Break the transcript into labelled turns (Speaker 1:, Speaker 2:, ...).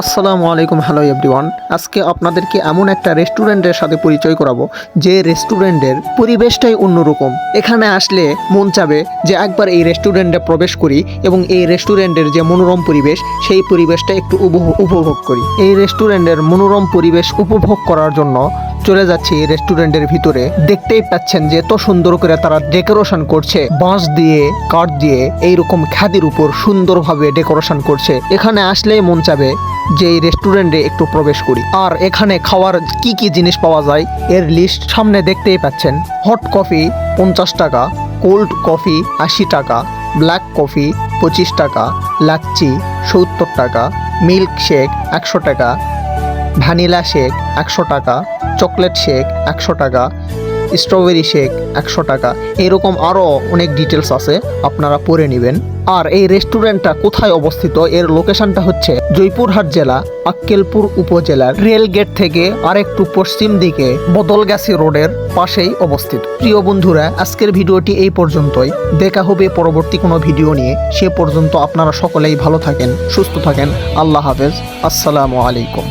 Speaker 1: আসসালামু আলাইকুম, hello everyone. আজকে আপনাদেরকে এমন একটা রেস্টুরেন্টের সাথে পরিচয় করাবো যে রেস্টুরেন্টের পরিবেশটাই অন্যরকম। এখানে আসলে মন চাবে যে একবার এই রেস্টুরেন্টে প্রবেশ করি এবং এই রেস্টুরেন্টের যে মনোরম পরিবেশ সেই পরিবেশটা একটু উপভোগ করি। এই রেস্টুরেন্টের মনোরম পরিবেশ উপভোগ করার জন্য চলে যাচ্ছি রেস্টুরেন্টের ভিতরে। দেখতেই পাচ্ছেন যে এত সুন্দর করে তারা ডেকোরেশন করছে, বাঁশ দিয়ে, কাঠ দিয়ে, এইরকম খাদির উপর সুন্দরভাবে ডেকোরেশন করছে। এখানে আসলেই মন চাবে যে এই রেস্টুরেন্টে একটু প্রবেশ করি। আর এখানে খাওয়ার কি কি জিনিস পাওয়া যায় এর লিস্ট সামনে দেখতেই পাচ্ছেন। হট কফি 50 টাকা, কোল্ড কফি 80 টাকা, ব্ল্যাক কফি 25 টাকা, লাচ্ছি 70 টাকা, মিল্ক শেক 100 টাকা, ভ্যানিলা শেক 100 টাকা, চকলেট শেক 100 টাকা, স্ট্রবেরি শেক 100 টাকা। এরকম আরও অনেক ডিটেলস আছে, আপনারা পড়ে নেবেন। আর এই রেস্টুরেন্টটা কোথায় অবস্থিত, এর লোকেশনটা হচ্ছে জয়পুরহাট জেলা আক্কেলপুর উপজেলার রেল গেট থেকে আরেকটু পশ্চিম দিকে বদলগাছি রোডের পাশেই অবস্থিত। প্রিয় বন্ধুরা, আজকের ভিডিওটি এই পর্যন্তই। দেখা হবে পরবর্তী কোনো ভিডিও নিয়ে। সে পর্যন্ত আপনারা সকলেই ভালো থাকেন, সুস্থ থাকেন। আল্লাহ হাফেজ, আসসালামু আলাইকুম।